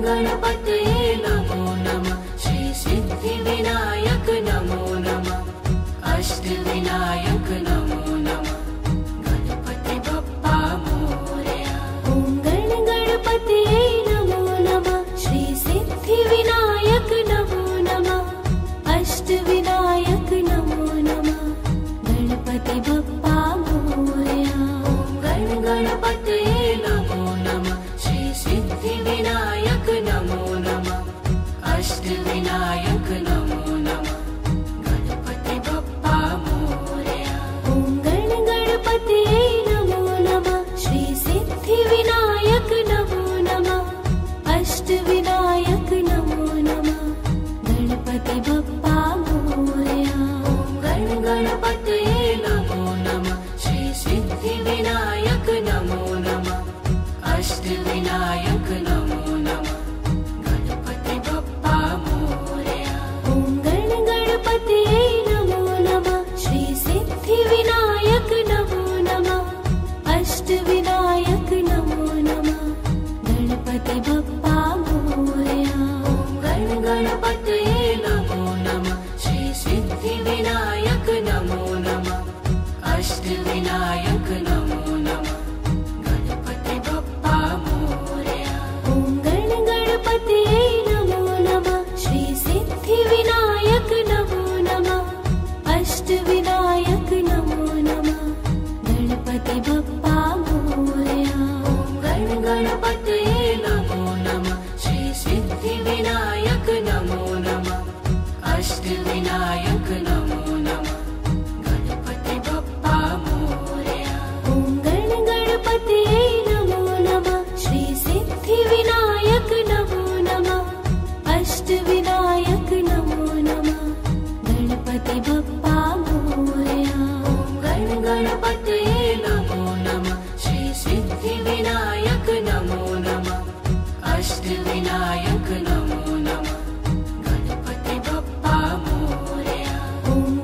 गणपतये नमो नमः। श्री सिद्धिविनायक नमो नमः। अष्टविनायक नमो नमः। गणपति बप्पा मोरया। ॐ गणपतये नमो नमः। श्री सिद्धिविनायक नमो नमः। अष्टविनायक नमो नमः। गणपति बप्पा मोरया। ॐ गणपतये नमो नमः। श्री सिद्धिविनायक नमो नमः। अष्टविनायक नमो नमः। गणपति बप्पा मोरया। ॐ गणपतये नमो नमः। श्री सिद्धिविनायक नमो नमः। अष्टविनायक नमो नमः। गणपति बप्पा मोरया। ॐ गणपतये नमो नमः। श्री सिद्धिविनायक नमो नमः। अष्टविनायक नमो नमः। गणपति बप्पा मोरया। ॐ गणपतये नमो नमः। श्री सिद्धिविनायक नमो नमः। अष्टविनायक नमो नमः। गणपति बप्पा मोरया। ॐ गणपतये नमो नमः। श्री सिद्धिविनायक नमो नमः। अष्टविनायक नमो नमः। गणपति बप्पा मोरया। ॐ गणपतये नमो नमः। श्री सिद्धिविनायक नमो नमः। अष्टविनायक नमो नमः। गणपति बप्पा मोरया। ॐ गणपतये नमो नमः। श्री सिद्धिविनायक नमो नमः। अष्टविनायक नमो नमः। गणपति बप्पा मोरया। ॐ गणपतये नमो नमः। श्री सिद्धिविनायक नमो नमः। अष्टविनायक नमो नमः। गणपति बप्पा मोरया। ॐ गणपतये नमो नमः। श्री सिद्धिविनायक नमो नमः। अष्टविनायक नमो नमः। गणपति बप्पा मोरया। ॐ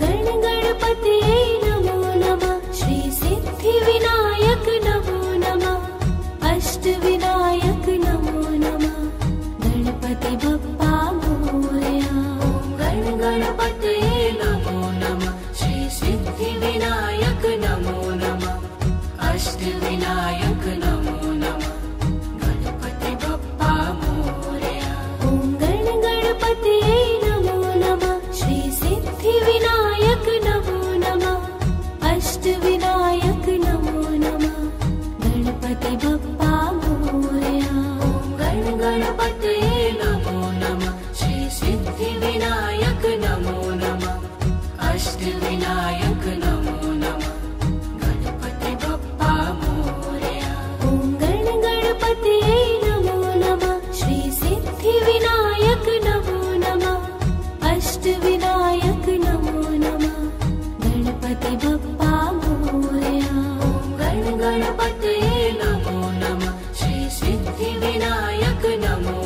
गणपतये नमो नमः। श्री सिद्धिविनायक नमो नमः। अष्टविनायक नमो नमः। गणपति बप्पा मोरया। ॐ गणपतये नमो नमः। श्री सिद्धिविनायक नमो नमः। अष्टविनायक नमो नमः। गणपति बप्पा मोरया। ॐ गणपतये नमो नमः। श्री सिद्धिविनायक नमो नमः। अष्टविनायक नमो नमः। गणपति बप्पा मोरया। ॐ गणपतये नमो नमः। श्री सिद्धिविनायक नमो नमः। अष्टविनायक नमो नमः। गणपति बप्पा मोरया। ॐ गणपतये नमो नमः। श्री सिद्धिविनायक नमो नमः। अष्टविनायक नमो नमः। गणपति बप्पा मोरया। ॐ गणपतये नमो नमः। श्री सिद्धिविनायक नमो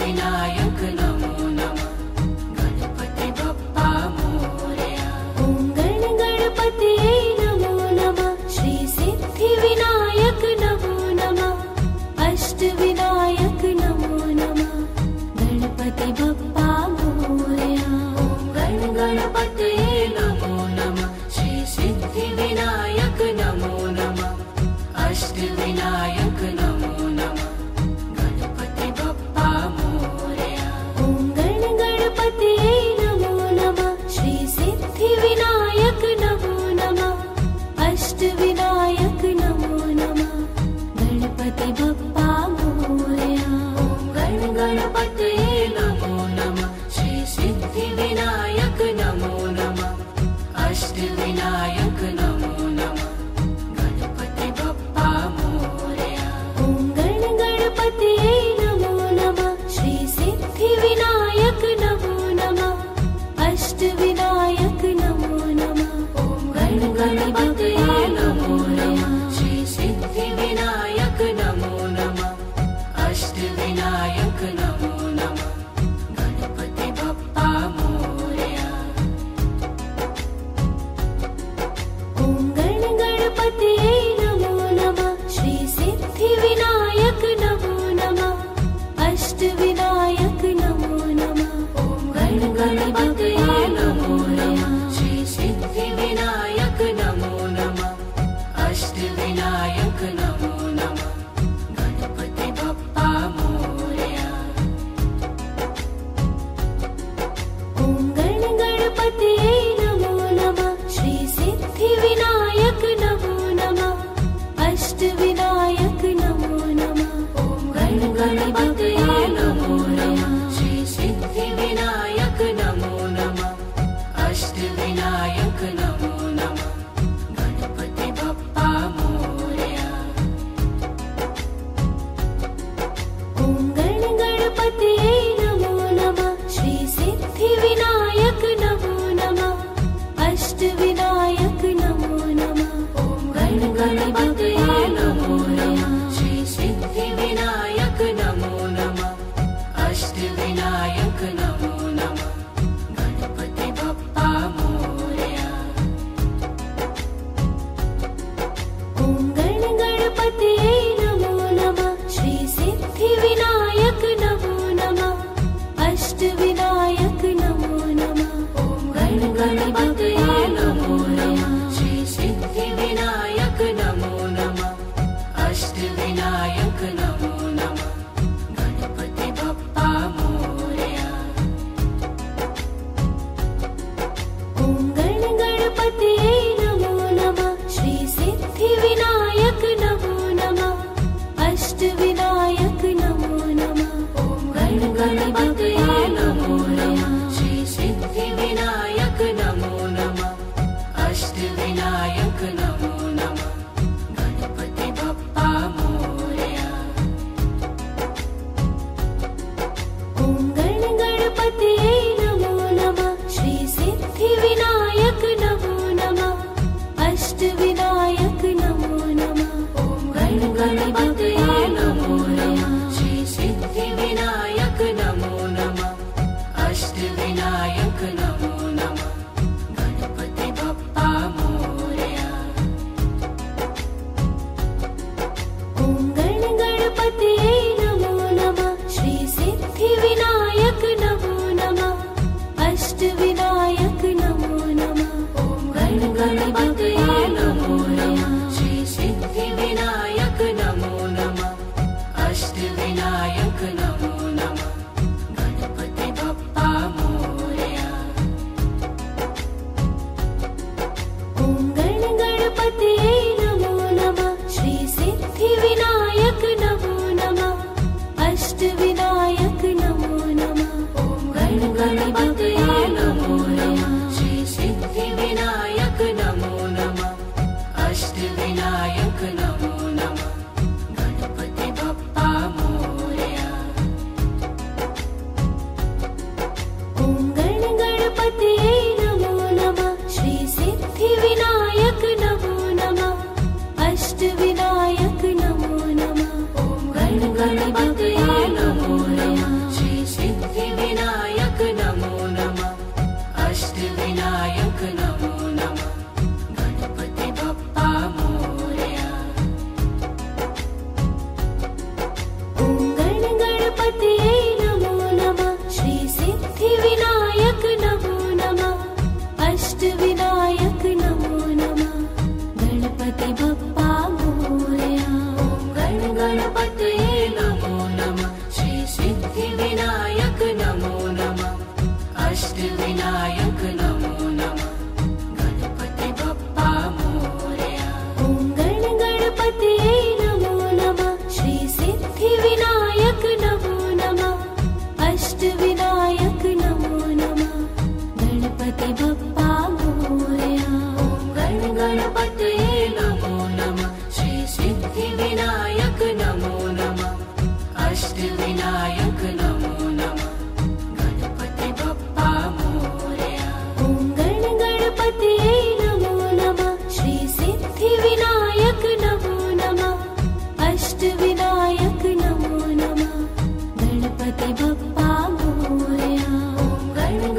अष्टविनायक नमो नमः गणपति बप्पा मोरया। ॐ गणपतये नमो नमः श्री सिद्धिविनायक नमो नमः अष्टविनायक नमो नमः गणपति बप्पा मोरया। ॐ गणपतये नमो नमः श्री सिद्धिविनायक नमो नमः अष्टविनायक नमो नमः गणपति बप्पा मोरया। ॐ गणपतये नमो नमः श्री सिद्धिविनायक नमो नमः अष्टविनायक नमो नमः गणपति बप्पा मोरया। ॐ गणपतये नमो नमः श्री सिद्धिविनायक नमो नमः अष्टविनायक नमो नमः गणपति बप्पा मोरया। ॐ गणपतये नमो नमः श्री सिद्धिविनायक नमो नमः अष्टविनायक नमो नमः ॐ गणपतये नमो नमः श्री सिद्धिविनायक नमो नमः अष्टविनायक नमो नमः गणपति बप्पा मोरया। ॐ गणपतये नमो नमः श्री सिद्धिविनायक नमो नमः अष्टविनायक नमो नमः ॐ गणपतये नमो नमः श्री सिद्धिविनायक नमो नमः अष्टविनायक नमो नमः गणपति बप्पा मोरया। ॐ गणपतये नमो नमः श्री सिद्धिविनायक नमो नमः अष्टविनायक नमो नमः ॐ गणपतये नमो नमः श्री सिद्धिविनायक नमो नमः अष्टविनायक नमो नमः गणपति बप्पा मोरया। ॐ गणपतये नमो नमः श्री सिद्धिविनायक नमो नमः अष्टविनायक नमो नमः ॐ गणपतये नमो नमः श्री सिद्धिविनायक नमो नमः अष्टविनायक नमो नमः गणपति बप्पा मोरया। ॐ गणपतये नमो नमः श्री सिद्धिविनायक नमो नमः अष्टविनायक नमो नमः ॐ गणपतये नमो नमः श्री सिद्धिविनायक नमो नमः अष्टविनायक नमो नमः गणपति बप्पा मोरया। ॐ गणपतये नमो नमः श्री सिद्धिविनायक नमो नमः अष्टविनायक नमो नमः ॐ गणपतये नमो नमः श्री सिद्धिविनायक नमो नमः अष्टविनायक नमो नमः गणपति बप्पा मोरया। ॐ गणपतये नमो नमः श्री सिद्धिविनायक नमो नमः अष्टविनायक नमो नमः ॐ गणपतये नमो नमः श्री सिद्धिविनायक नमो नमः अष्टविनायक नमो नमः गणपति बप्पा मोरया। ॐ गणपतये नमो नमः श्री सिद्धिविनायक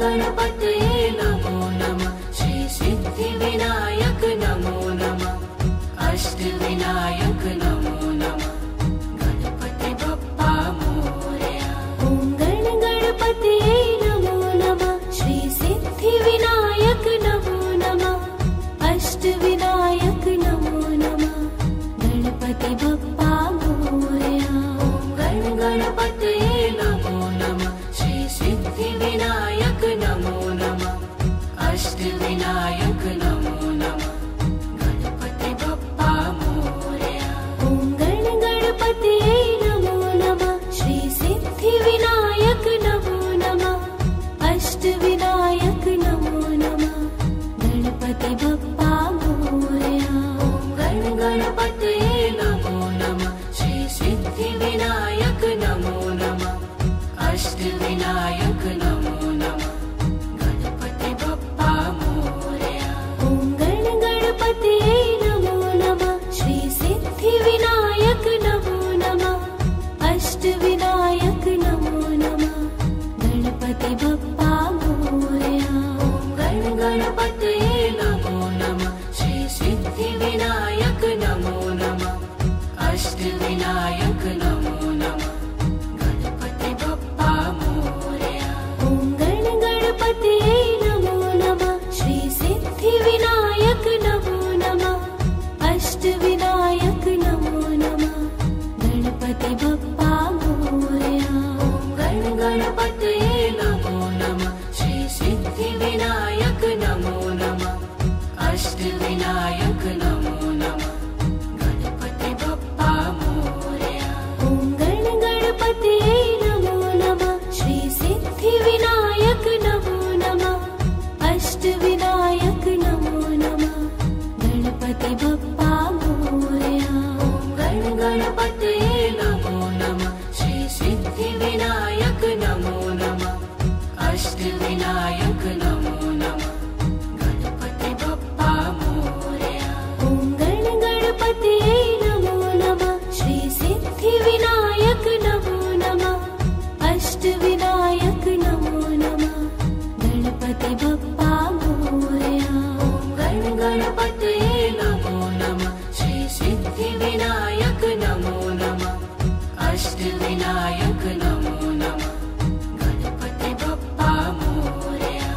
गणपतये नमो नमः श्री सिद्धिविनायक नमो नमः अष्टविनायक नमो नमः गणपति बप्पा मोरया। ॐ गणपतये नमो नमः श्री सिद्धिविनायक नमो नमः अष्टविनायक नमो नमः गणपति बप्पा मोरया। गणपतये नमो नमः श्री सिद्धिविनायक नमो नमः अष्टविनायक नमो नमः गणपति बप्पा मोरया। ॐ गणपतये नमो नमः श्री सिद्धिविनायक नमो नमः अष्टविनायक नमो नमः गणपति बप्पा मोरया। गणपतये नमो नमः श्री सिद्धिविनायक नमो नमः अष्टविनायक नमो नमः गणपति बप्पा मोरया। ॐ गणपतये नमो नमः श्री सिद्धिविनायक नमो नमः अष्टविनायक नमो नमः गणपति बप्पा मोरया। गणपतये नमो नमः श्री सिद्धिविनायक नमो नमः अष्टविनायक नमो नमः गणपति बप्पा मोरया। ॐ गणपतये नमो नमः श्री सिद्धिविनायक नमो नमः अष्टविनायक नमो नमः गणपति बप्पा मोरया। गणपतये नमो नमः श्री सिद्धिविनायक नमो नमः अष्टविनायक नमो नमः गणपति बप्पा मोरया। ॐ गणपतये नमो नमः श्री सिद्धिविनायक नमो नमः अष्टविनायक नमो नमः गणपति बप्पा मोरया। गणपतये नमो नमः श्री सिद्धिविनायक नमो नमः अष्टविनायक नमो नमः गणपति बप्पा मोरया। ॐ गणपतये नमो नमः श्री सिद्धिविनायक नमो नमः अष्टविनायक नमो नमः गणपति बप्पा मोरया। गणपतये नमो नमः श्री सिद्धिविनायक नमो नमः अष्टविनायक नमो नमः गणपति बप्पा मोरया।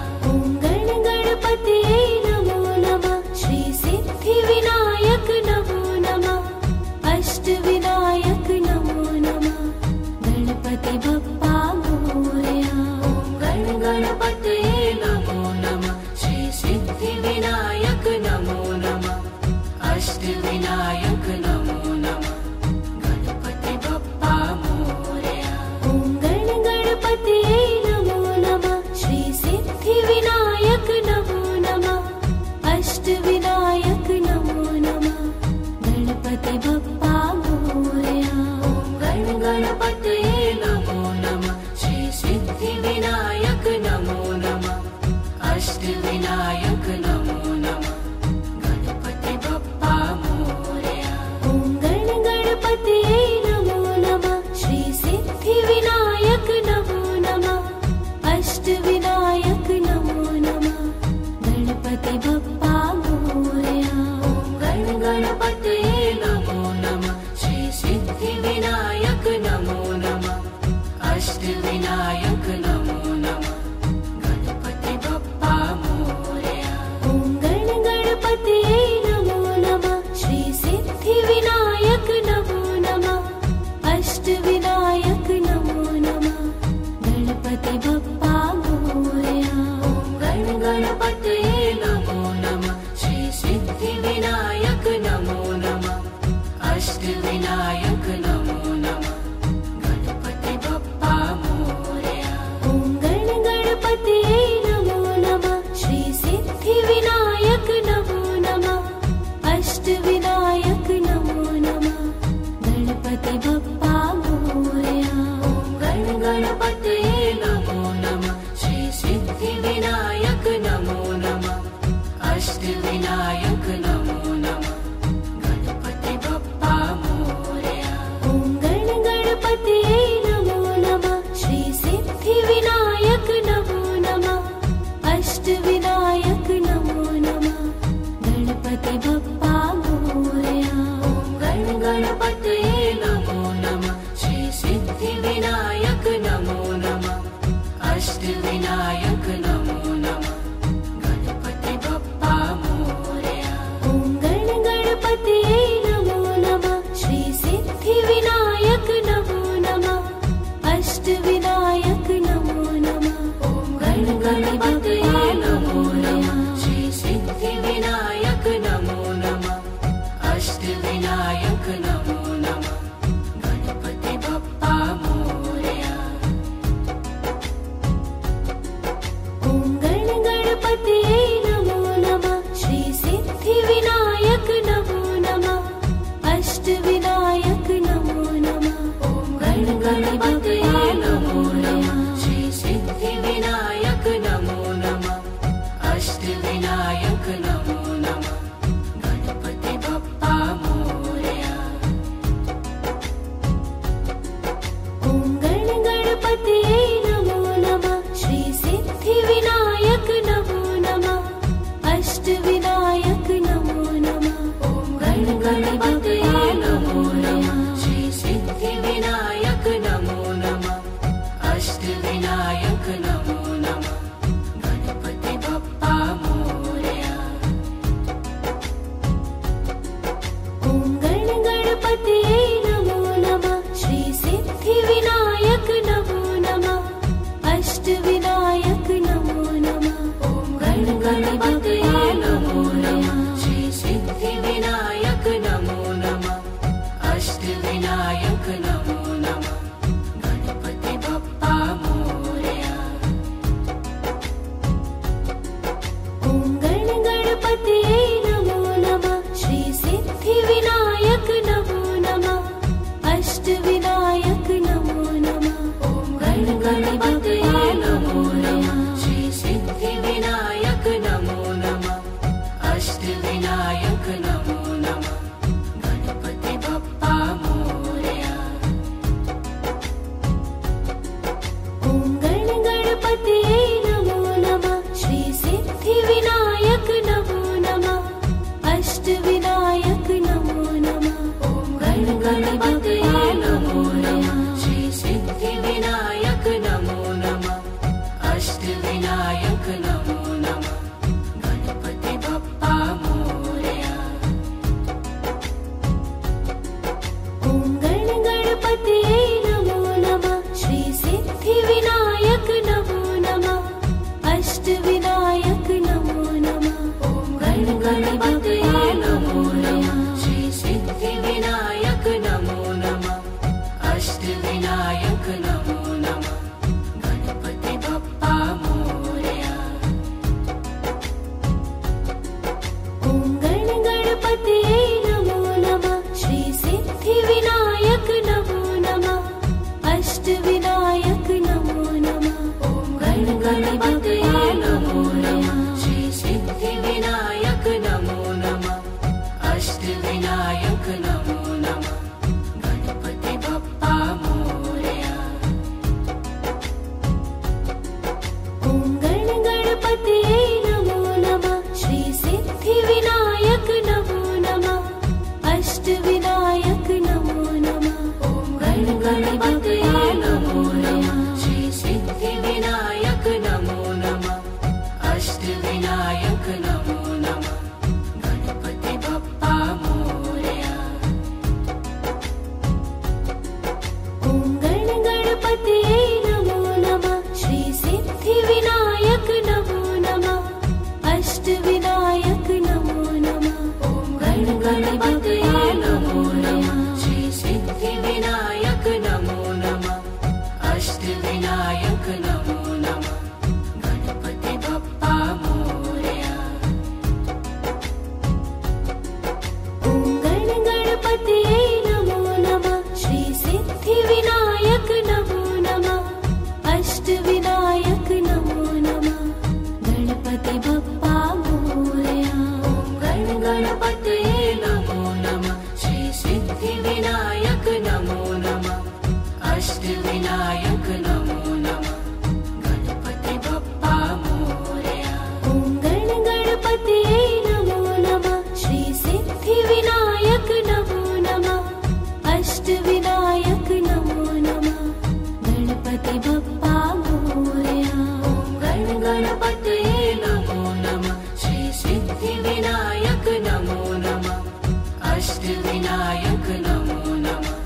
अष्टविनायक नमो नमः गणपति बप्पा मोरया। ॐ गणपतये नमो नमः श्री सिद्धिविनायक नमो नमः अष्टविनायक नमो नमः। ॐ गणपतये नमो नमः श्री सिद्धिविनायक नमो नमः अष्टविनायक नमो नमः गणपति बप्पा मोरया। ॐ गणपतये नमो नमः श्री सिद्धिविनायक नमो नमः अष्टविनायक नमो नमः। ॐ गणपतये नमो नमः श्री सिद्धिविनायक नमो नमः अष्टविनायक नमो नमः गणपति बप्पा मोरया। ॐ गणपतये नमो नमः श्री सिद्धिविनायक नमो नमः अष्टविनायक नमो नमः। ॐ गणपतये नमो नमः श्री सिद्धिविनायक नमो नमः अष्टविनायक नमो नमः गणपति बप्पा मोरया। ॐ गणपतये नमो नमः श्री सिद्धिविनायक नमो नमः अष्टविनायक नमो नमः। ॐ गणपतये नमो नमः श्री सिद्धिविनायक नमो नमः अष्टविनायक नमो नमः गणपति बप्पा मोरया। ॐ गणपतये नमो नमः श्री सिद्धिविनायक नमो नमः अष्टविनायक नमो नमः। ॐ गणपतये नमो नमः श्री सिद्धिविनायक नमो नमः अष्टविनायक नमो नमः गणपति बप्पा मोरया। ॐ गणपतये नमो नमः श्री सिद्धिविनायक नमो नमः अष्टविनायक नमो नमः। ॐ गणपतये नमो नमः श्री सिद्धिविनायक नमो नमः अष्टविनायक नमो नमः गणपति बप्पा मोरया। ॐ गणपतये नमो नमः श्री सिद्धिविनायक नमो नमः अष्टविनायक नमो नमः। ॐ गणपतये नमो नमः श्री सिद्धिविनायक नमो नमः अष्टविनायक नमो नमः गणपति बप्पा मोरया। ॐ गणपतये नमो नमः श्री सिद्धिविनायक नमो नमः अष्टविनायक नमो नमः गणपति बप्पा मोरया। ॐ गणपतये नमो नमः श्री सिद्धिविनायक नमो नमः अष्टविनायक नमो नमः गणपति बप्पा मोरया। ॐ गणपतये नमो नमः श्री सिद्धिविनायक नमो नमः अष्टविनायक नमो नमः गणपति बप्पा मोरया। ॐ गणपतये नमो नमः श्री सिद्धिविनायक नमो नमः अष्टविनायक नमो नमः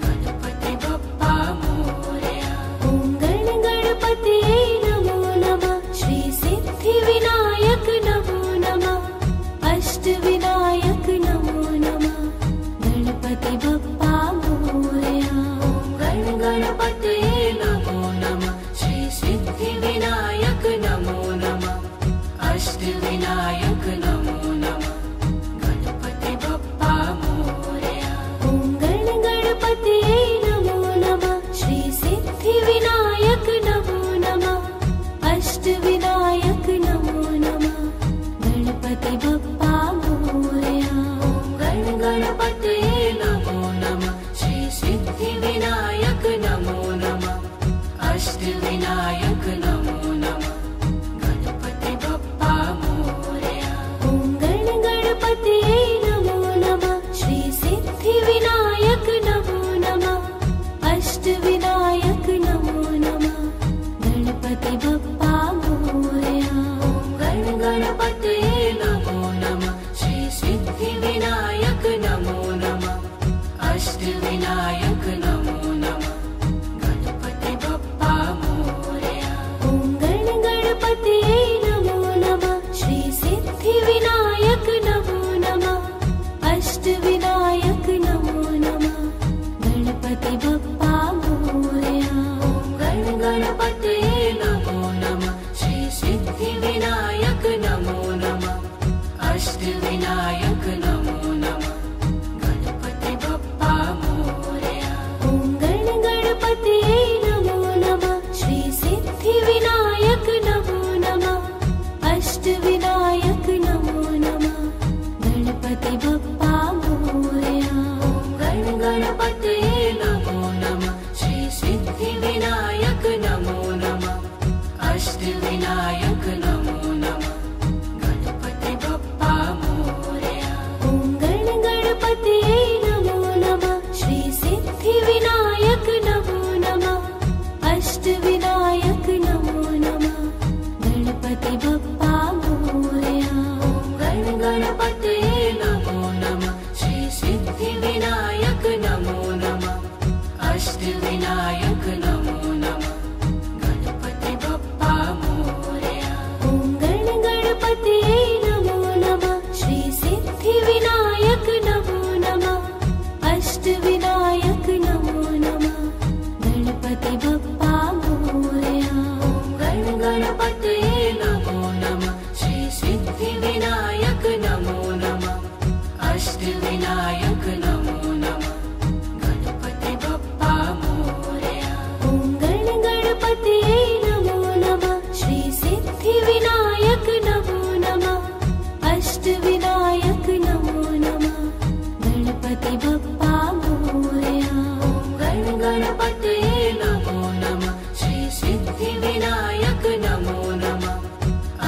गणपति बप्पा मोरया। ॐ गणपतये नमो नमः श्री सिद्धिविनायक नमो नमः अष्टविनायक नमो नमः गणपति बप्पा मोरया। ॐ गणपतये नमो नमः श्री सिद्धिविनायक नमो नमः अष्टविनायक नमो नमः गणपति बप्पा मोरया। ॐ गणपतये नमो नमः श्री सिद्धिविनायक नमो नमः अष्टविनायक नमो नमः गणपति बप्पा मोरया। ॐ गणपतये नमो नमः श्री सिद्धिविनायक नमो नमः अष्टविनायक नमो नमः गणपति बप्पा मोरया। ॐ गणपतये नमो नमः श्री सिद्धिविनायक नमो नमः अष्टविनायक नमो नमः गणपति बप्पा मोरया। गण गणपतये नमो नमः। श्री सिद्धि विनायक नमो नमः। अष्ट विनायक नमो नमः। गणपति बप्पा मोरया। ॐ गण गणपतये नमो नमः। श्री सिद्धि विनायक नमो नमः। अष्ट विनायक नमो नमः। गणपति बप्पा मोरया। गण गणपतये नमो नमः। श्री सिद्धि विनायक नमो नमः। अष्ट विनायक नमो नमः। गणपति बप्पा मोरया। ॐ गण गणपतये नमो नमः। श्री सिद्धि विनायक नमो नमः। अष्ट विनायक नमो नमः। गणपति बप्पा मोरया। गण गणपतये नमो नमः। श्री सिद्धि विनायक नमो नमः। अष्ट विनायक नमो नमः। गणपति बप्पा मोरया। ॐ गण गणपतये नमो नमः। श्री सिद्धि विनायक नमो नमः। अष्ट विनायक नमो नमः। गणपति बप्पा मोरया। गण गणपतये नमो नमः। श्री सिद्धि विनायक नमो नमः। अष्ट विनायक नमो नमः। गणपति बप्पा मोरया। ॐ गण गणपतये नमो नमः। श्री सिद्धि विनायक नमो नमः। अष्ट विनायक नमो नमः। गणपति बप्पा मोरया। गण गणपतये नमो नमः। श्री सिद्धि विनायक नमो नमः। अष्ट विनायक नमो नमः। गणपति बप्पा मोरया। ॐ गण गणपतये नमो नमः। श्री सिद्धि विनायक नमो नमः। अष्ट विनायक नमो नमः। गणपति बप्पा मोरया। गण गणपतये नमो नमः। श्री सिद्धि विनायक नमो नमः।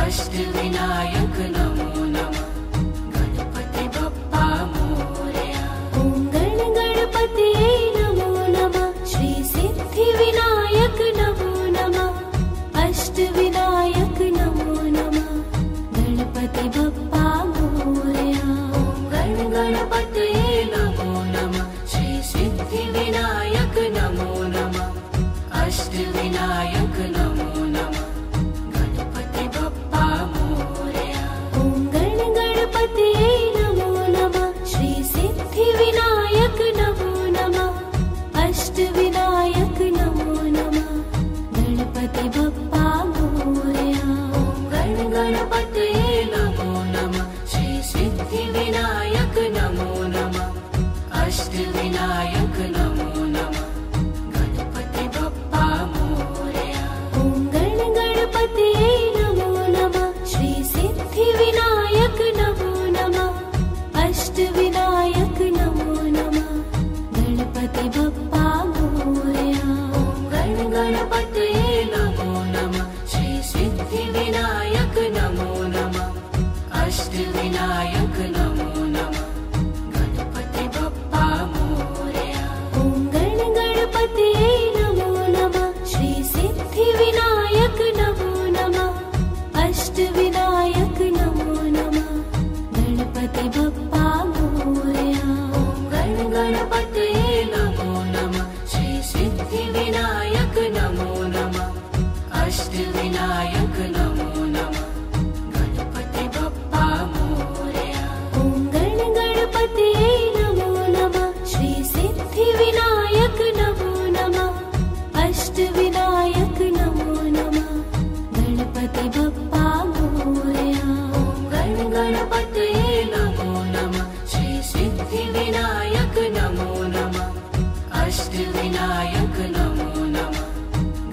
अष्ट विनायक नमो नमः। गणपति बप्पा मोरया। ॐ गण गणपतये नमो नमः। श्री सिद्धि विनायक नमो नमः। अष्ट विनायक नमो नमः। गणपति बप्पा मोरया। गण गणपतये नमो नमः। श्री सिद्धि विनायक नमो नमः। अष्ट विनायक नमो नमः। गणपति बप्पा मोरया। ॐ गण गणपतये नमो नमः। श्री सिद्धि विनायक नमो नमः। अष्ट विनायक नमो नमः। गणपति बप्पा मोरया। गण गणपतये नमो नमः। श्री सिद्धि विनायक नमो नमः। अष्ट विनायक नमो नमः। गणपति बप्पा मोरया। ॐ गण गणपतये नमो नमः। श्री सिद्धि विनायक नमो नमः। अष्ट विनायक नमो नमः। गणपति बप्पा मोरया। गण गणपतये नमो नमः। श्री सिद्धि विनायक नमो नमः। अष्ट विनायक नमो नमः। गणपति बप्पा मोरया। ॐ गण गणपतये नमो नमः। श्री सिद्धि विनायक नमो नमः। अष्ट विनायक नमो नमः। गणपति बप्पा मोरया। गण गणपतये नमो नमः। श्री सिद्धि विनायक नमो नमः। अष्ट विनायक नमो नमः। गणपति बप्पा मोरया। ॐ गण गणपतये नमो नमः। श्री सिद्धि विनायक नमो नमः। अष्ट विनायक नमो नमः। गणपति बप्पा मोरया। गण गणपतये नमो नमः। श्री सिद्धि विनायक नमो नमः। अष्ट विनायक नमो नमः।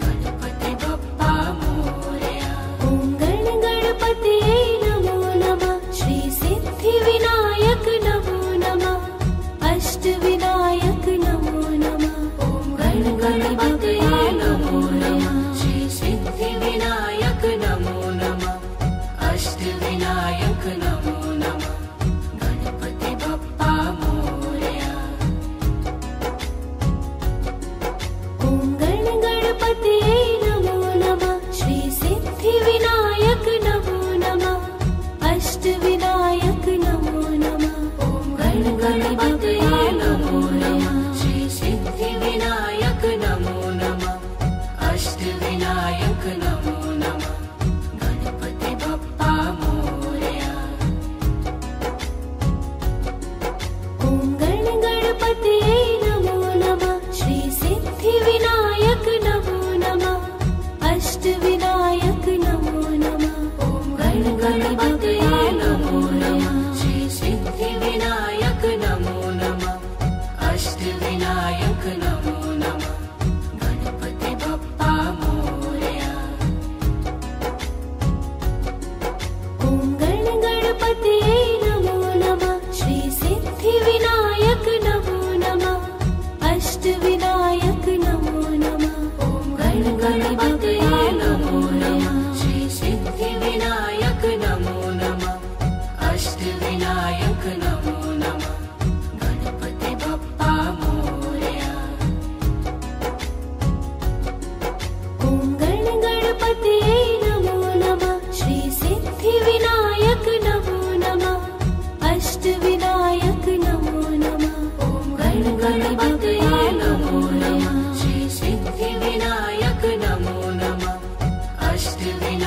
गणपति बप्पा मोरया। ॐ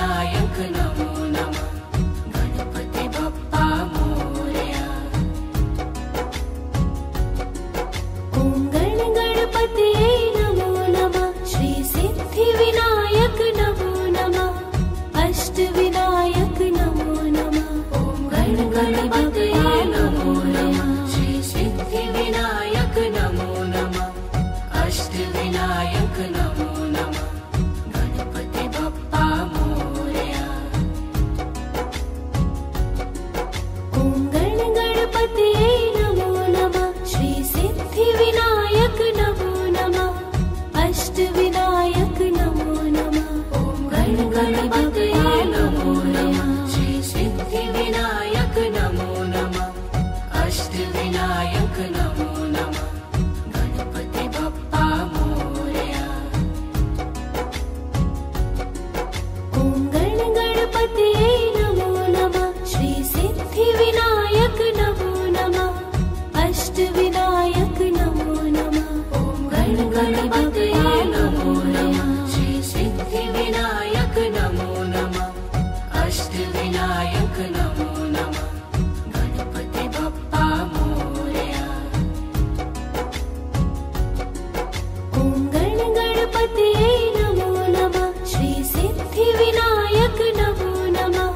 अष्टविनायक नमो नमः गणपति बप्पा मोरया। ॐ गणपतये नमो नमः श्री सिद्धिविनायक नमो नमः अष्टविनायक नमो नमः। ॐ गणपतये नमो नमः श्री सिद्धिविनायक नमो नमः अष्टविनायक नमो नमः गणपति बप्पा मोरया। ॐ गणपतये नमो नमः श्री सिद्धिविनायक नमो नमः अष्टविनायक नमो नमः। ॐ गणपतये नमो नमः श्री सिद्धिविनायक नमो नमः अष्टविनायक नमो नमः गणपति बप्पा मोरया। ॐ गणपतये नमो नमः श्री सिद्धिविनायक नमो नमः अष्टविनायक नमो नमः। ॐ गणपतये नमो नमः श्री सिद्धिविनायक नमो नमः अष्टविनायक नमो नमः गणपति बप्पा मोरया। ॐ गणपतये नमो नमः श्री सिद्धिविनायक नमो नमः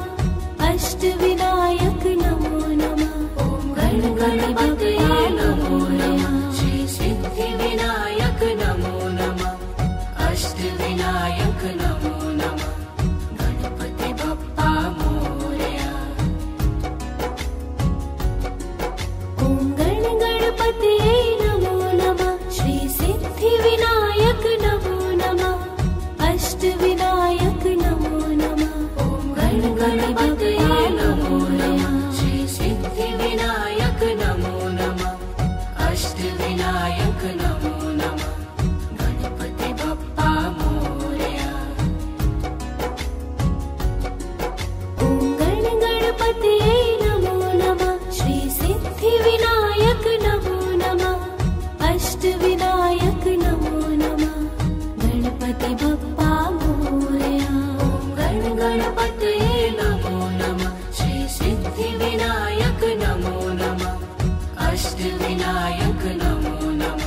अष्टविनायक नमो नमः। ॐ गणपतये नमो नमः श्री सिद्धिविनायक नमो नमः अष्टविनायक नमो नमः गणपति बप्पा मोरया। ॐ गणपतये नमो नमः श्री सिद्धिविनायक नमो नमः अष्टविनायक नमो नमः। ॐ गणपतये नमो नमः श्री सिद्धिविनायक नमो नमः अष्टविनायक नमो नमः गणपति बप्पा मोरया। ॐ गणपतये नमो नमः श्री सिद्धिविनायक नमो नमः अष्टविनायक नमो नमः गणपति बप्पा मोरया। ॐ गणपतये नमो नमः श्री सिद्धिविनायक नमो नमः अष्टविनायक नमो नमः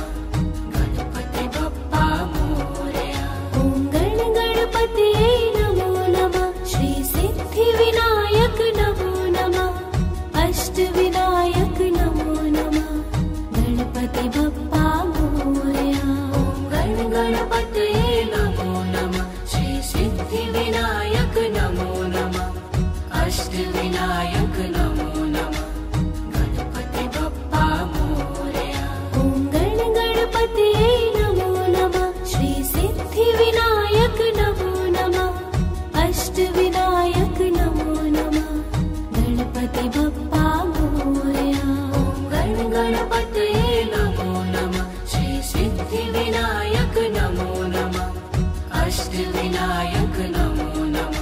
गणपति बप्पा मोरया। ॐ गणपतये नमो नमः श्री सिद्धिविनायक नमो नमः अष्टविनायक नमो नमः गणपति बप्पा मोरया। ॐ गणपतये नमो नमः श्री सिद्धिविनायक नमो नमः अष्टविनायक नमो नमः गणपति बप्पा मोरया। ॐ गणपतये नमो नमः श्री सिद्धिविनायक नमो नमः अष्टविनायक नमो नमः गणपति बप्पा मोरया। ॐ गणपतये नमो नमः श्री सिद्धिविनायक नमो नमः अष्टविनायक नमो नमः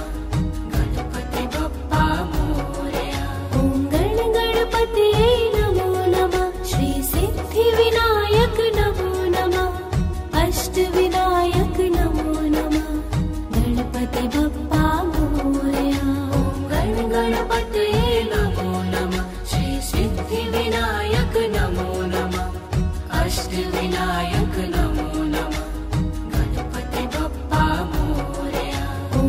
गणपति बप्पा मोरया। ॐ गणपतये नमो नमः श्री सिद्धिविनायक नमो नमः अष्टविनायक नमो नमः गणपति बप्पा मोरया। ॐ गणपतये नमो नमः श्री सिद्धिविनायक नमो नमः अष्टविनायक नमो नमः गणपति बप्पा मोरया। ॐ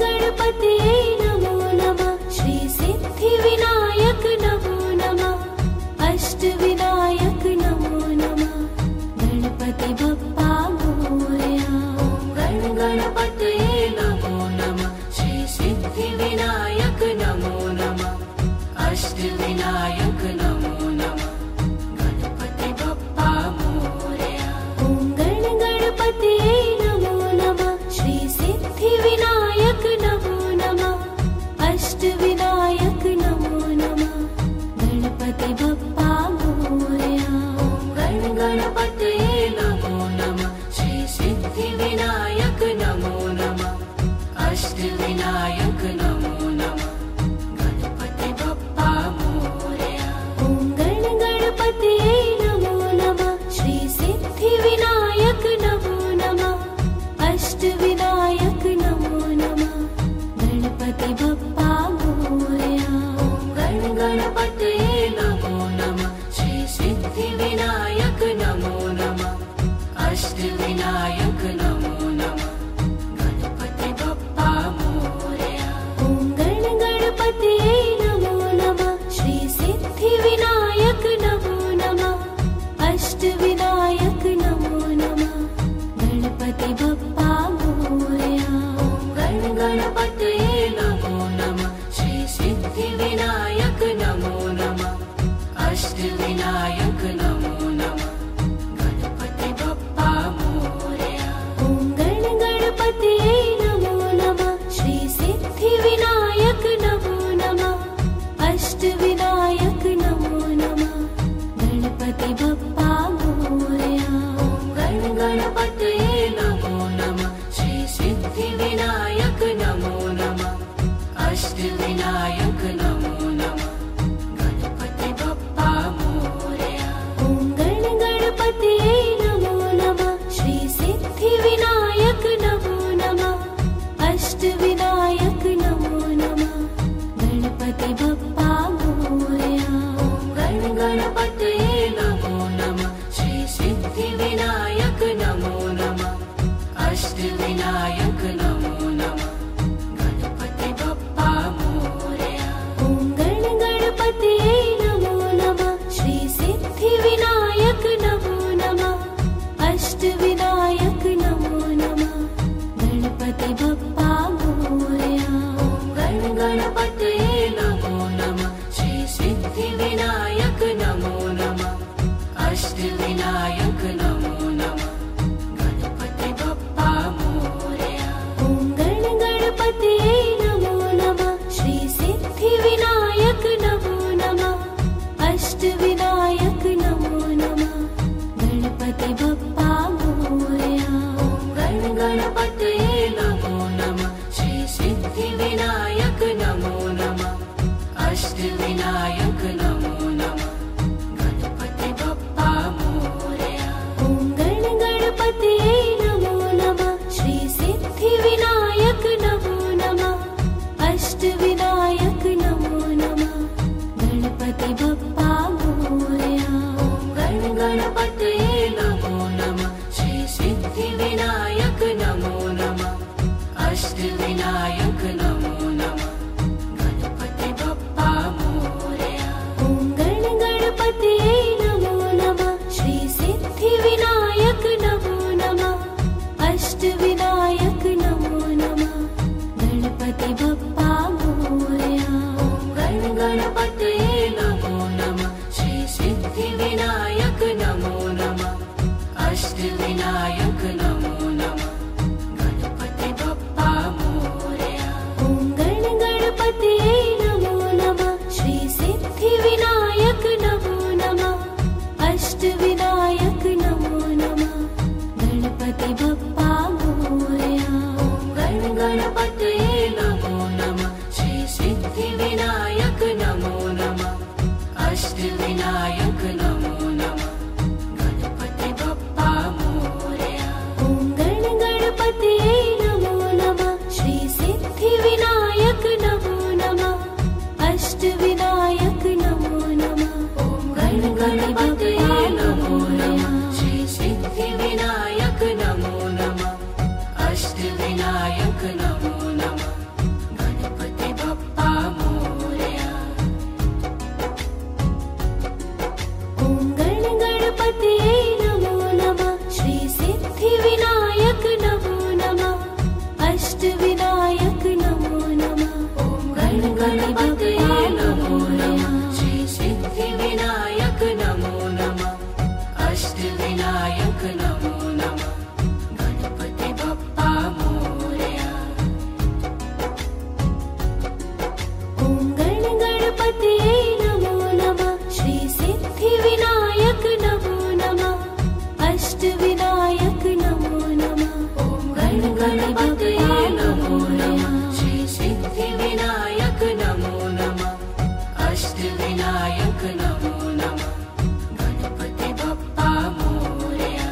गणपतये नमो नमः श्री सिद्धिविनायक नमो नमः अष्टविनायक नमो नमः गणपति बप्पा मोरया। ॐ गणपतये नमो नमः अष्टविनायक नमो नमः गणपति बप्पा मोरया। ॐ गणपतये नमो नमः श्री सिद्धिविनायक नमो नमः अष्टविनायक नमो नमः गणपति बप्पा मोरया। ॐ गणपतये नमो नमः श्री सिद्धिविनायक नमो नमः अष्टविनायक नमो नमः गणपति बप्पा मोरया। ॐ गणपतये नमो नमः श्री सिद्धिविनायक नमो नमः अष्टविनायक नमो नमः गणपति बप्पा मोरया। गणपतये नमो नमः श्री सिद्धिविनायक नमो नमः अष्टविनायक नमो नमः गणपति बप्पा मोरया। ॐ गणपतये नमो नमः श्री सिद्धिविनायक नमो नमः अष्टविनायक नमो नमः गणपतये नमो नमः श्री सिद्धिविनायक नमो नमः अष्टविनायक नमो नमः गणपति बप्पा मोरया। ॐ गणपतये नमो नमः श्री सिद्धिविनायक नमो नमः अष्टविनायक नमो नमः गणपतये नमो नमः श्री सिद्धिविनायक नमो नमः अष्टविनायक नमो नमः गणपति बप्पा मोरया। ॐ गणपतये नमो नमः श्री सिद्धिविनायक नमो नमः अष्टविनायक नमो नमः गणपतये नमो नमः श्री सिद्धिविनायक नमो नमः अष्टविनायक नमो नमः गणपति बप्पा मोरया।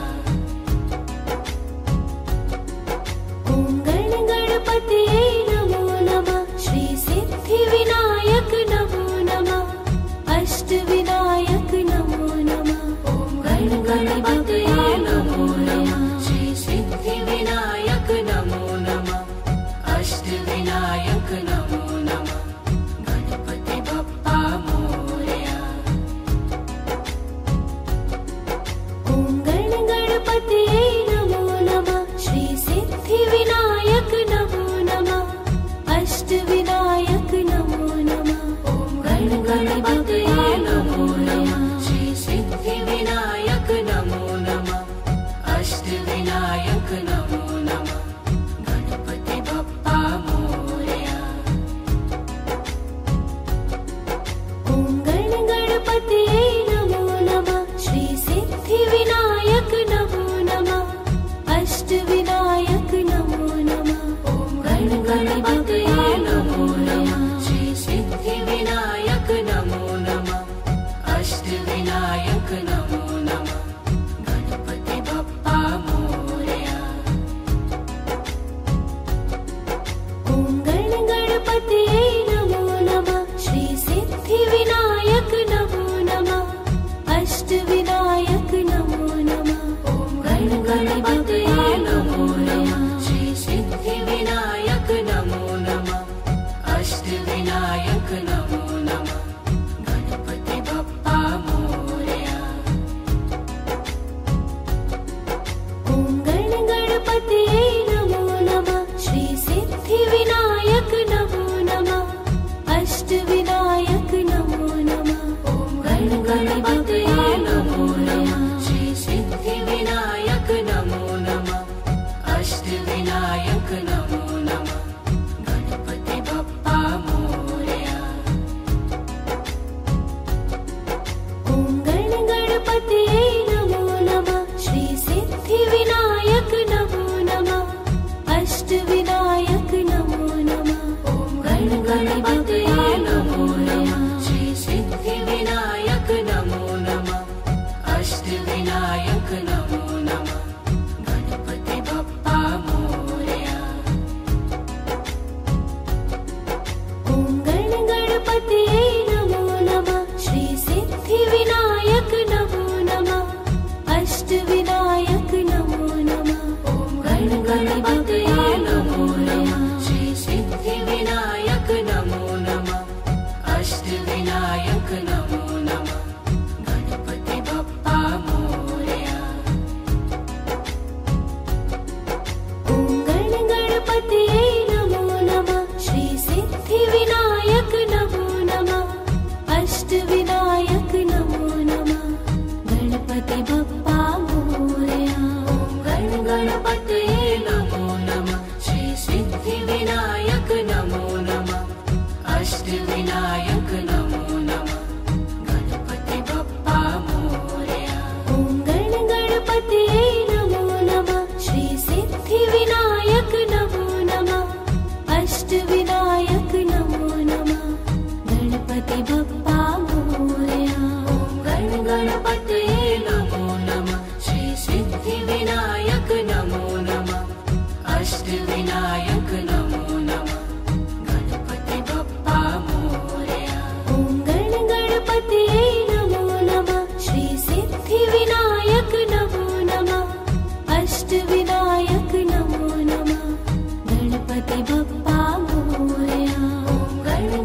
ॐ गणपतये नमो नमः श्री सिद्धिविनायक नमो नमः अष्टविनायक नमो नमः गणपतये नमो नमः श्री सिद्धिविनायक नमो नमः अष्टविनायक नमो नमः गणपति बप्पा मोरया। ॐ गणपतये नमो नमः श्री सिद्धिविनायक नमो नमः अष्टविनायक नमो नमः गणपतये नमो नमः श्री सिद्धिविनायक नमो नमः अष्टविनायक नमो नमः गणपति बप्पा मोरया। ॐ गणपतये नमो नमः श्री सिद्धिविनायक नमो नमः अष्टविनायक नमो नमः गणपतये नमो नमः श्री सिद्धिविनायक नमो नमः अष्टविनायक नमो नमः गणपति बप्पा मोरया। ॐ गणपतये नमो नमः श्री सिद्धिविनायक नमो नमः अष्टविनायक नमो नमः गणपतये नमो नमः श्री सिद्धिविनायक नमो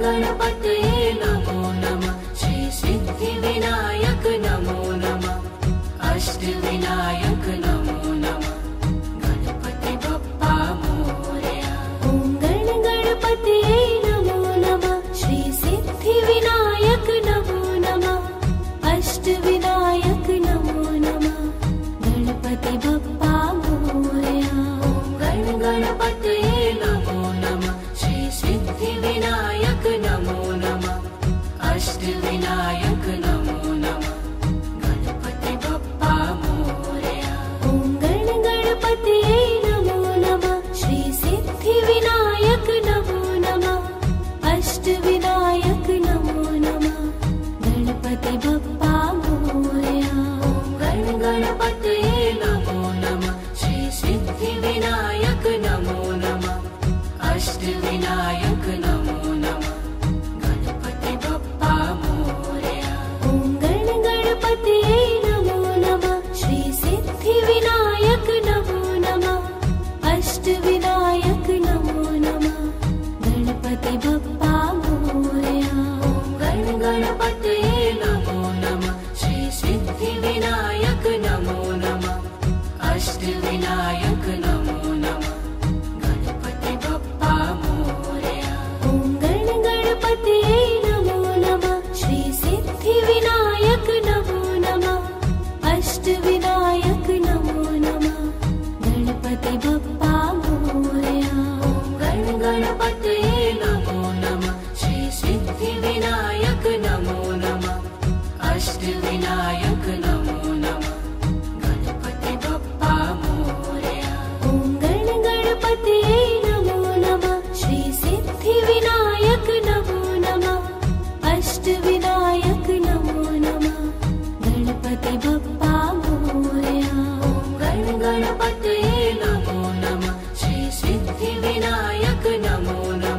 गणपतये नमो नमः श्री सिद्धिविनायक नमो नमः अष्टविनायक नमो नमः गणपति बप्पा मोरया। ॐ गणपतये नमो नमः श्री सिद्धिविनायक नमो नमः अष्टविनायक नमो नमः गणपति बप्पा मोरया। ॐ गणपतये नमो नमः श्री सिद्धिविनायक नमो नमः अष्टविनायक नमो नमः गणपति बप्पा मोरया। ॐ गणपतये नमो नमः श्री सिद्धिविनायक नमो नमः अष्टविनायक नमो नमः गणपति बप्पा मोरया। गणपतये नमो नमः श्री सिद्धिविनायक नमो नमः अष्टविनायक नमो नमः गणपति बप्पा मोरया। ॐ गणपतये नमो नमः श्री सिद्धिविनायक नमो नमः अष्टविनायक नमो नमः गणपति बप्पा मोरया। गणपतये नमो नमः श्री सिद्धिविनायक नमो नमः अष्टविनायक नमो नमः गणपति बप्पा मोरया। ॐ गणपतये नमो नमः श्री सिद्धिविनायक नमो नमः अष्टविनायक नमो नमः गणपति बप्पा मोरया। गणपतये नमो नमः श्री सिद्धिविनायक नमो नमः अष्टविनायक नमो नमः गणपति बप्पा मोरया। ॐ गणपतये नमो नमः श्री सिद्धिविनायक नमो नमः अष्टविनायक नमो नमः गणपति बप्पा मोरया। गणपतये नमो नमः श्री सिद्धिविनायक नमो नमः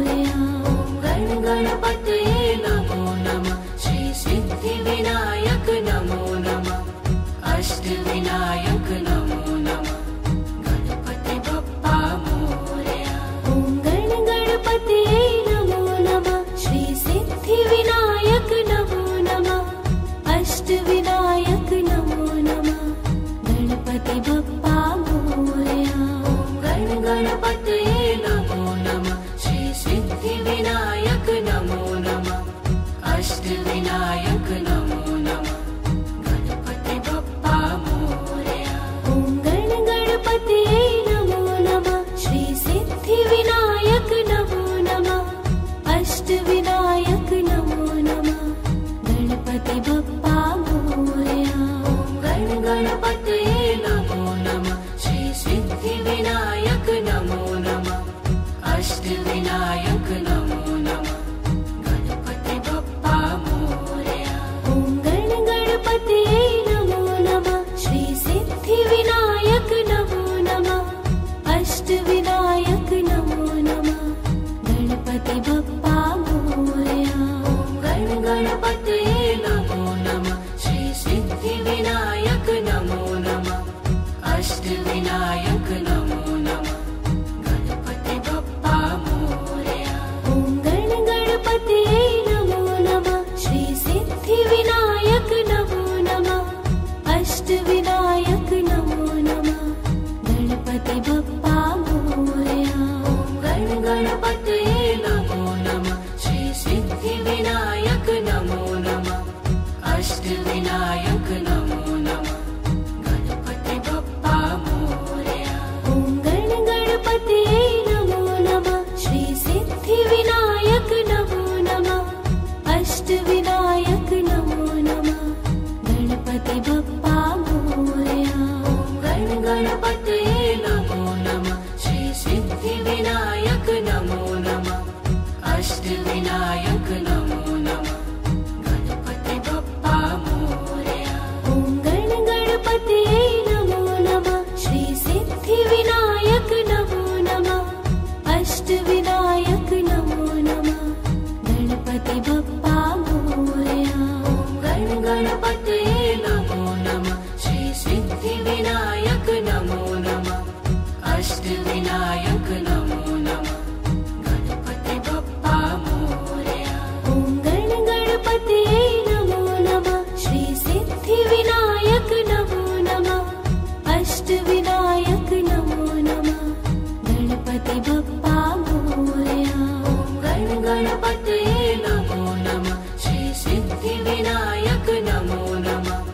मोरया। ॐ गण गणपतये नमो नमः श्री सिद्धिविनायक नमो नमः अष्टविनायक नमो नमः गणपति बप्पा मोरया। ॐ गण गणपतये नमो नमः श्री सिद्धिविनायक नमो नमः अष्टविनायक नमो नमः गणपति बप्पा मोरया। अष्टविनायक नमो नमः गणपति बप्पा मोरया। ॐ गणपतये नमो नमः श्री सिद्धिविनायक नमो नमः अष्टविनायक नमो नमः गणपति बप्पा मोरया। ॐ गणपतये नमो नमः श्री सिद्धिविनायक नमो नमः अष्टविनायक नमो नमः गणपति बप्पा मोरया। ॐ गणपतये नमो नमः श्री सिद्धिविनायक नमो नमः अष्टविनायक नमो नमः गणपति बप्पा मोरया। ॐ गणपतये नमो नमः श्री सिद्धिविनायक नमो नमः अष्टविनायक नमो नमः गणपति बप्पा मोरया। ॐ गणपतये नमो नमः श्री सिद्धिविनायक नमो नमः अष्टविनायक नमो नमः गणपति बप्पा मोरया। ॐ गणपतये नमो नमः श्री सिद्धिविनायक नमो नमः अष्टविनायक नमो नमः गणपति बप्पा मोरया। ॐ गणपतये नमो नमः श्री सिद्धिविनायक नमो नमः अष्टविनायक नमो नमः गणपति बप्पा मोरया। ॐ गणपतये नमो नमः श्री सिद्धिविनायक नमो नमः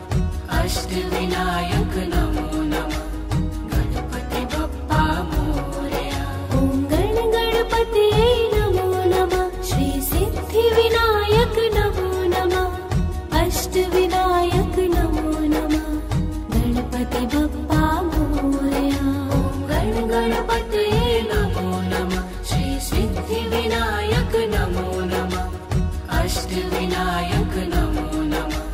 अष्टविनायक नमो नमः गणपति बप्पा मोरया। ॐ गणपतये नमो नमः श्री सिद्धिविनायक नमो नमः अष्टविनायक नमो नमः गणपति बप्पा मोरया। ॐ गणपतये नमो नमः श्री सिद्धिविनायक नमो नमः अष्टविनायक नमो नमः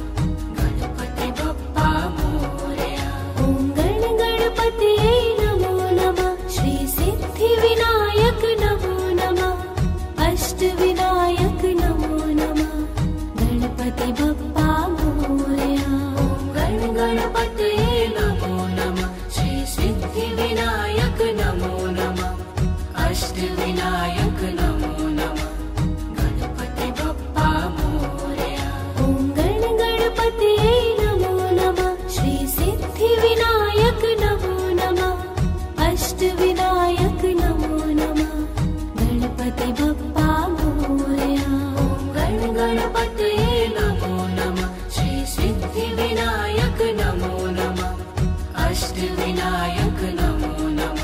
गणपति बप्पा मोरया। ॐ गणपतये नमो नमः श्री सिद्धिविनायक नमो नमः अष्टविनायक नमो नमः गणपति बप्पा मोरया। ॐ गणपतये नमो नमः श्री सिद्धिविनायक नमो नमः अष्टविनायक नमो नमः गणपति बप्पा मोरया। ॐ गणपतये नमो नमः श्री सिद्धिविनायक नमो नमः अष्टविनायक नमो नमः गणपति बप्पा मोरया। ॐ गणपतये नमो नमः श्री सिद्धिविनायक नमो नमः अष्टविनायक नमो नमः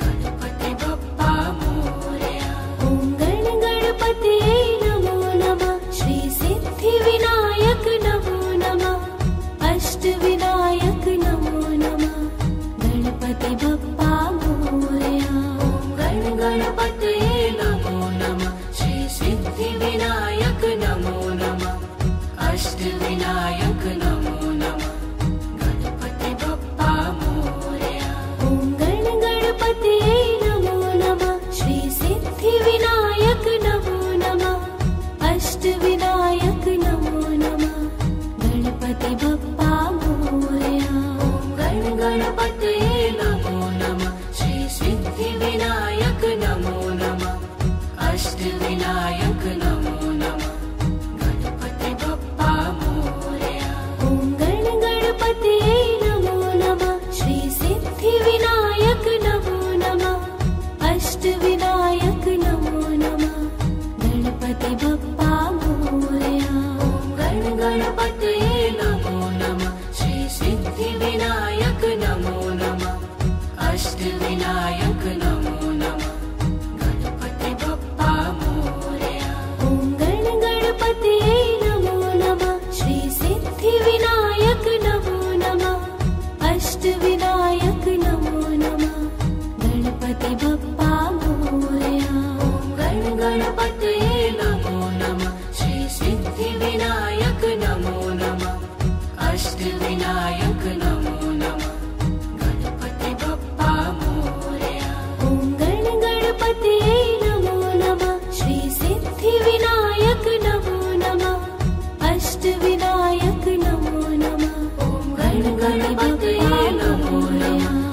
गणपति बप्पा मोरया। ॐ गणपतये नमो नमः श्री सिद्धिविनायक नमो नमः अष्टविनायक नमो नमः गणपति बप्पा मोरया। ॐ गणपतये नमो नमः श्री सिद्धिविनायक नमो नमः अष्टविनायक नमो नमः गणपति बप्पा मोरया। ॐ गणपतये नमो नमः श्री सिद्धिविनायक नमो नमः अष्टविनायक नमो नमः गणपति बप्पा मोरया। ॐ गणपतये नमो नमः श्री सिद्धिविनायक नमो नमः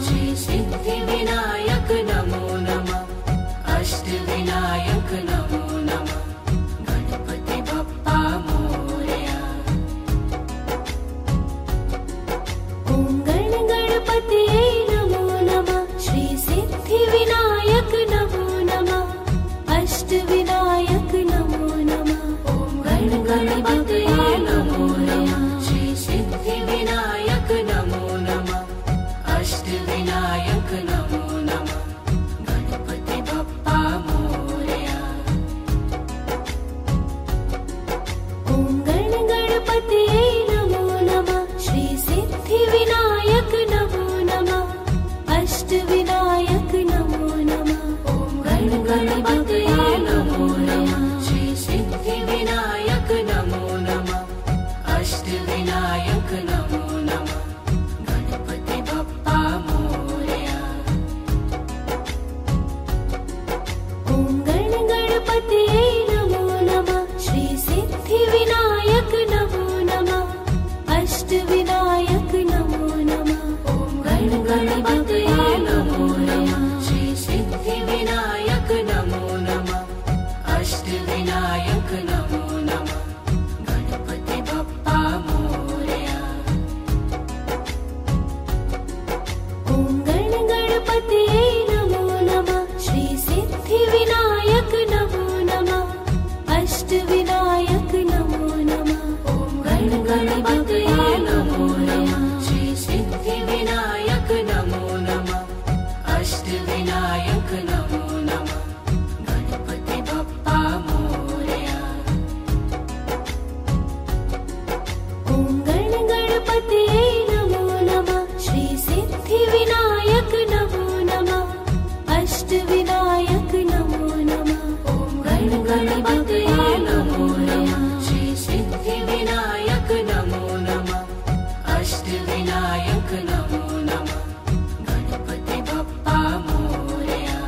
श्री सिद्धि विनायक नमो नमः अष्टविनायक नमो नमः गणपति बप्पा मोरया। ॐ गणपतये नमो नमः श्री सिद्धि विनायक नमो नमः अष्टविनायक नमो नमः। ॐ गणपतये नमो नमः श्री सिद्धि विनायक नमो नमः अष्टविनायक नमो नमः गणपति बप्पा मोरया। ॐ गणपतये नमो नमः श्री सिद्धि विनायक नमो नमः अष्टविनायक नमो नमः। ॐ गणपतये नमो नमः श्री सिद्धि विनायक नमो नमः अष्टविनायक नमो नमः गणपति बप्पा मोरया। ॐ गणपतये नमो नमः श्री सिद्धि विनायक नमो नमः अष्टविनायक नमो नमः। ॐ गणपतये नमो नमः श्री सिद्धि विनायक नमो नमः अष्टविनायक नमो नमः गणपति बप्पा मोरया। ॐ गणपतये नमो नमः श्री सिद्धि विनायक नमो नमः अष्टविनायक नमो नमः। ॐ गणपतये नमो नमः श्री सिद्धि विनायक नमो नमः अष्टविनायक नमो नमः गणपति बप्पा मोरया। ॐ गणपतये नमो नमः श्री सिद्धि विनायक नमो नमः अष्टविनायक नमो नमः। ॐ गणपतये नमो नमः श्री सिद्धि विनायक नमो नमः अष्टविनायक नमो नमः गणपति बप्पा मोरया।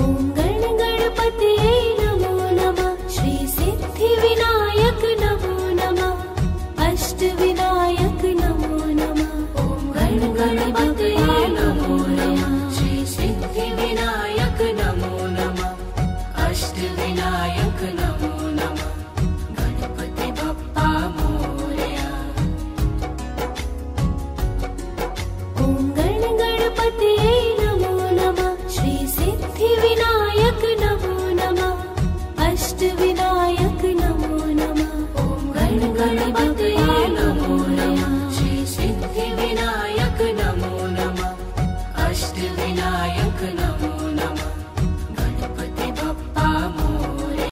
ॐ गणपतये नमो नमः श्री सिद्धि विनायक नमो नमः अष्टविनायक नमो नमः। ॐ गणपतये नमो नमः श्री सिद्धि विनायक नमो नमः अष्टविनायक नमो नमः गणपति बप्पा मोरया। ॐ गणपतये नमो नमः श्री सिद्धि विनायक नमो नमः अष्टविनायक नमो नमः। ॐ गणपतये नमो नमः श्री सिद्धि विनायक नमो नमः अष्टविनायक नमो